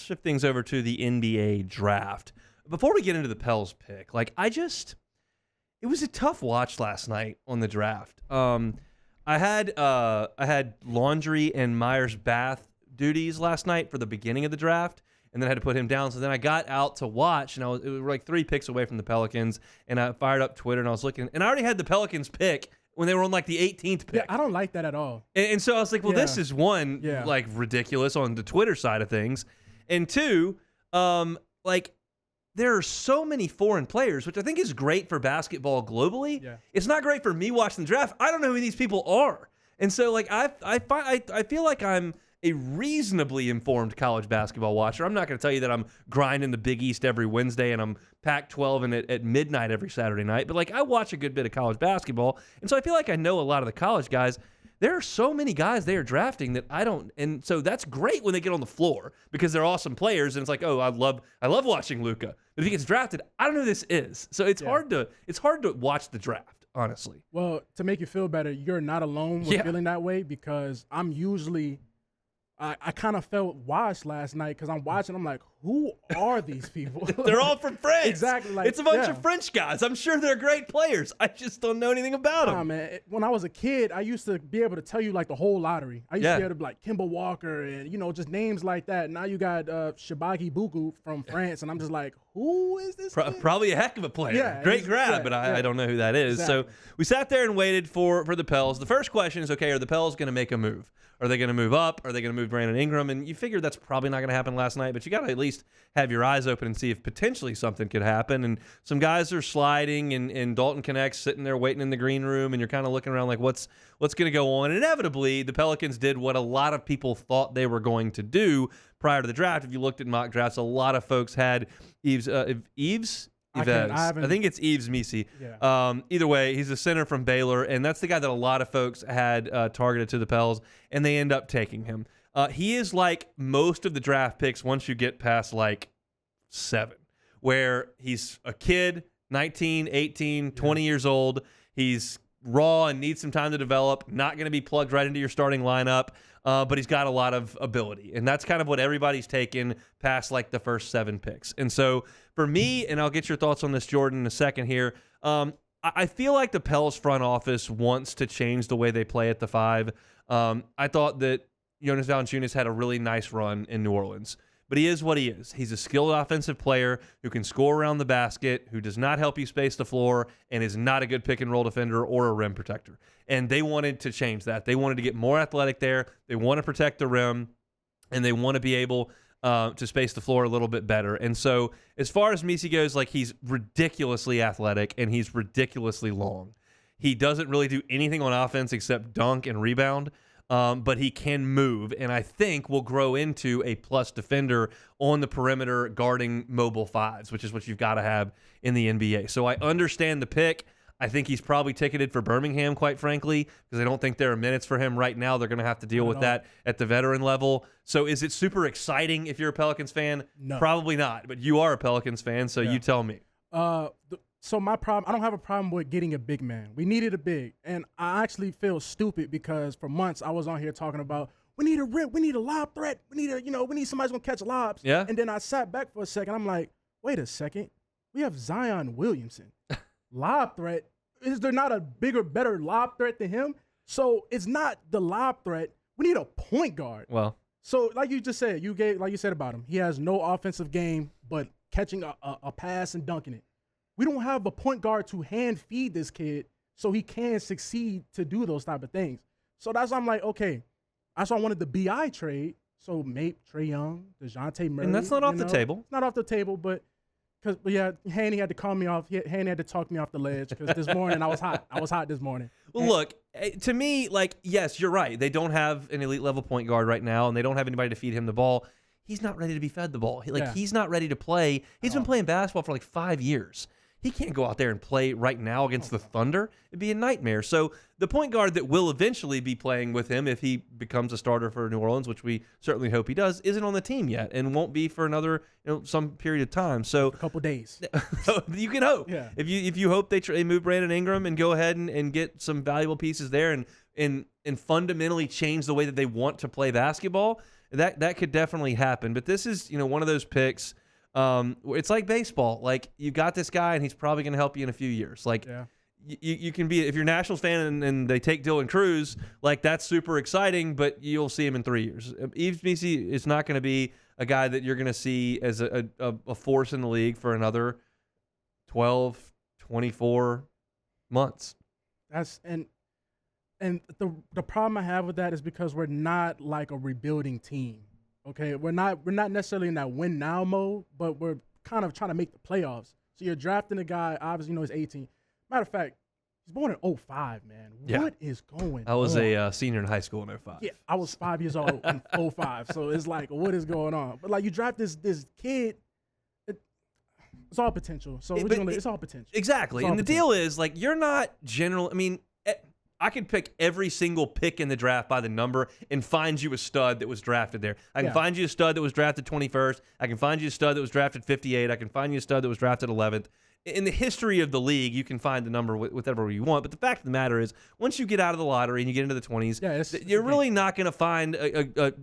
shift things over to the NBA draft. Before we get into the Pels pick, it was a tough watch last night on the draft. I had laundry and Myers bath duties last night for the beginning of the draft, and then I had to put him down. So then I got out to watch, and it was like 3 picks away from the Pelicans, and I fired up Twitter, and I was looking, and I already had the Pelicans pick when they were on like the 18th pick. Yeah, I don't like that at all. And so I was like, well, this is one, like ridiculous on the Twitter side of things. And 2, there are so many foreign players, which I think is great for basketball globally. Yeah. It's not great for me watching the draft. I don't know who these people are. And so I feel like I'm a reasonably informed college basketball watcher. I'm not going to tell you that I'm grinding the Big East every Wednesday and I'm Pac-12 and at midnight every Saturday night. But I watch a good bit of college basketball. And so I feel like I know a lot of the college guys. There are so many guys they are drafting that I don't, and so that's great when they get on the floor because they're awesome players, and it's like, oh, I love watching Luka. But if he gets drafted, I don't know who this is. So it's hard to watch the draft, honestly. Well, to make you feel better, you're not alone with feeling that way because I'm usually I kind of felt washed last night because I'm watching. I'm like, who are these people? They're all from France. Exactly. It's a bunch of French guys. I'm sure they're great players. I just don't know anything about them. Man. When I was a kid, I used to be able to tell you like the whole lottery. I used to be able to be like Kemba Walker and just names like that. Now you got Shabaki Buku from France, and I'm just like, who is this? Probably a heck of a player. Yeah, Great grab, but I don't know who that is. Exactly. So we sat there and waited for the Pels. The first question is, okay, are the Pels going to make a move? Are they going to move up? Are they going to move Brandon Ingram? And you figure that's probably not going to happen last night, but you got to at least have your eyes open and see if potentially something could happen. And some guys are sliding, and Dalton Knecht sitting there waiting in the green room, and you're kind of looking around like, what's going to go on? And inevitably, the Pelicans did what a lot of people thought they were going to do prior to the draft. If you looked at mock drafts, a lot of folks had Yves. I think it's Yves Missi. Yeah. Either way, he's a center from Baylor, and that's the guy that a lot of folks had targeted to the Pels, and they end up taking him. He is like most of the draft picks once you get past like 7, where he's a kid, 19, 18, 20 years old. He's raw and needs some time to develop, not going to be plugged right into your starting lineup, but he's got a lot of ability. And that's kind of what everybody's taken past like the first 7 picks. And so for me, and I'll get your thoughts on this, Jordan, in a second here, I feel like the Pels front office wants to change the way they play at the 5. I thought that Jonas Valanciunas had a really nice run in New Orleans. But he is what he is. He's a skilled offensive player who can score around the basket, who does not help you space the floor, and is not a good pick-and-roll defender or a rim protector. And they wanted to change that. They wanted to get more athletic there. They want to protect the rim, and they want to be able to space the floor a little bit better. And so as far as Missi goes, he's ridiculously athletic, and he's ridiculously long. He doesn't really do anything on offense except dunk and rebound. But he can move, and I think will grow into a plus defender on the perimeter guarding mobile 5s, which is what you've got to have in the NBA. So I understand the pick. I think he's probably ticketed for Birmingham, quite frankly, because I don't think there are minutes for him right now. They're going to have to deal with that at the veteran level. So is it super exciting if you're a Pelicans fan? No. Probably not, but you are a Pelicans fan, so you tell me. So my problem, I don't have a problem with getting a big man. We needed a big, and I actually feel stupid because for months I was on here talking about we need a rip, we need a lob threat, we need somebody's gonna catch lobs. Yeah. And then I sat back for a second. I'm like, wait a second, we have Zion Williamson, lob threat. Is there not a bigger, better lob threat than him? So it's not the lob threat. We need a point guard. Well, so like you just said, like you said about him, he has no offensive game, but catching a pass and dunking it. We don't have a point guard to hand feed this kid so he can succeed to do those type of things. So that's why I'm like, okay. That's why I wanted the BI trade. So maybe Trae Young, DeJounte Murray. And that's not off the table. It's not off the table, but Haney had to call me off. Haney had to talk me off the ledge because this morning I was hot. I was hot this morning. Well, look, to me, yes, you're right. They don't have an elite level point guard right now, and they don't have anybody to feed him the ball. He's not ready to be fed the ball. He's not ready to play. He's been playing basketball for 5 years. He can't go out there and play right now against the Thunder. It'd be a nightmare. So the point guard that will eventually be playing with him if he becomes a starter for New Orleans, which we certainly hope he does, isn't on the team yet and won't be for another some period of time. So a couple days. You can hope. Yeah. If you hope they move Brandon Ingram and go ahead and get some valuable pieces there and fundamentally change the way that they want to play basketball, that could definitely happen. But this is, one of those picks. It's like baseball. Like, you got this guy, and he's probably going to help you in a few years. Like, you can be, if you're a Nationals fan and they take Dylan Cruz, like, that's super exciting, but you'll see him in 3 years. Yves Missi is not going to be a guy that you're going to see as a force in the league for another 12, 24 months. And the problem I have with that is because we're not like a rebuilding team. Okay, we're not necessarily in that win now mode, but we're kind of trying to make the playoffs. So you're drafting a guy, obviously, he's 18. Matter of fact, he's born in 2005, man. Yeah. What is going on? I was a senior in high school in 2005. Yeah, I was 5 years old in 2005. So it's like, what is going on? But like, you draft this kid, it's all potential. So it's all potential. Exactly. And the deal is, like, you're not general. I mean, I could pick every single pick in the draft by the number and find you a stud that was drafted there. I can find you a stud that was drafted 21st. I can find you a stud that was drafted 58. I can find you a stud that was drafted 11th. In the history of the league, you can find the number whatever you want. But the fact of the matter is, once you get out of the lottery and you get into the 20s, you're really not going to find,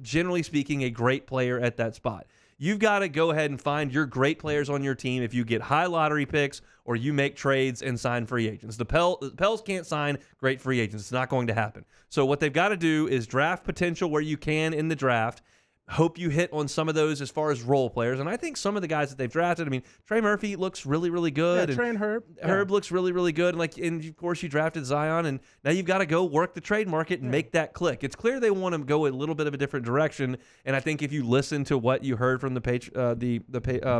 generally speaking, a great player at that spot. You've got to go ahead and find your great players on your team if you get high lottery picks or you make trades and sign free agents. The Pels can't sign great free agents. It's not going to happen. So what they've got to do is draft potential where you can in the draft. Hope you hit on some of those as far as role players. And I think some of the guys that they've drafted, I mean, Trey Murphy looks really, really good. Yeah, Trey and Herb. Herb looks really, really good. And of course, you drafted Zion, and now you've got to go work the trade market and make that click. It's clear they want to go a little bit of a different direction. And I think if you listen to what you heard from the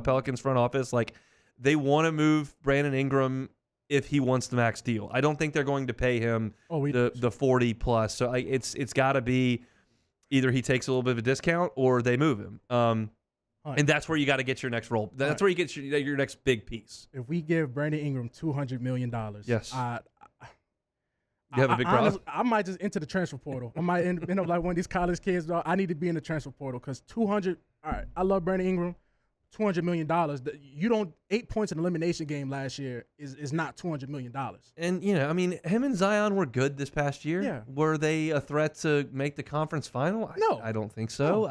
Pelicans front office, like, they want to move Brandon Ingram if he wants the max deal. I don't think they're going to pay him the 40 plus. So it's got to be either he takes a little bit of a discount or they move him. And that's where you got to get your next role. That's where you get your next big piece. If we give Brandon Ingram $200 million, yes, you have a big problem. I might just enter the transfer portal. I might end up like one of these college kids. I need to be in the transfer portal because 200. All right, I love Brandon Ingram. $200 million. You don't 8 points in the elimination game last year is not $200 million. And I mean, him and Zion were good this past year. Yeah. Were they a threat to make the conference final? No, I don't think so.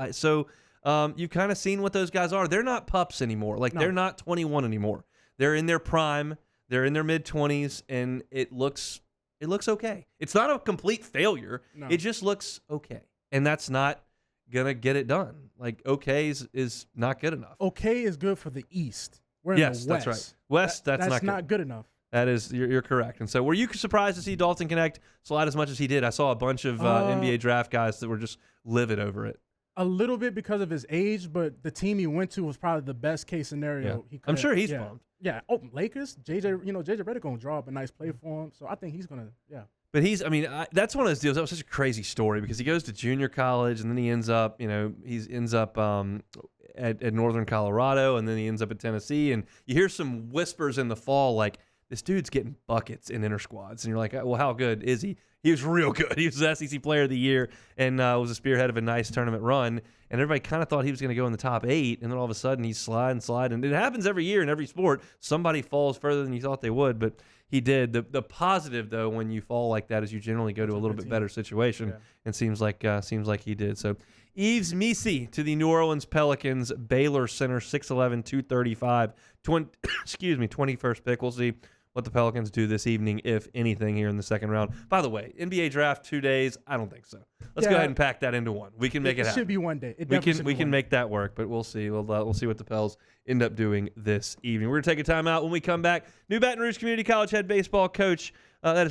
No. You've kind of seen what those guys are. They're not pups anymore. Like, they're not 21 anymore. They're in their prime. They're in their mid-20s, and it looks okay. It's not a complete failure. No. It just looks okay, and that's not gonna get it done. Like, okay is not good enough. Okay is good for the East. We're in the West. That's right. West, that's not good enough. That is, you're correct. And so, were you surprised to see Dalton Knecht slide as much as he did? I saw a bunch of NBA draft guys that were just livid over it. A little bit because of his age, but the team he went to was probably the best case scenario. Yeah. I'm sure he's pumped. Yeah. Oh, Lakers. JJ Redick gonna draw up a nice play for him, so I think he's gonna. Yeah. But that's one of those deals. That was such a crazy story because he goes to junior college and then he ends up, at Northern Colorado, and then he ends up at Tennessee. And you hear some whispers in the fall like, this dude's getting buckets in inter squads. And you're like, well, how good is he? He was real good. He was the SEC Player of the Year and was a spearhead of a nice tournament run. And everybody kind of thought he was going to go in the top 8. And then all of a sudden he's sliding. And it happens every year in every sport. Somebody falls further than you thought they would, but he did. The positive, though, when you fall like that is you generally go to a little bit better situation. And seems like he did. So Yves Missi to the New Orleans Pelicans, Baylor center, 6'11", 235, 21st pick. We'll see what the Pelicans do this evening, if anything, here in the second round. By the way, NBA draft 2 days? I don't think so. Let's go ahead and pack that into one. We can make it happen. It should be one day. We can make that work, but we'll see. We'll see what the Pels end up doing this evening. We're going to take a timeout. When we come back, New Baton Rouge Community College head baseball coach, that is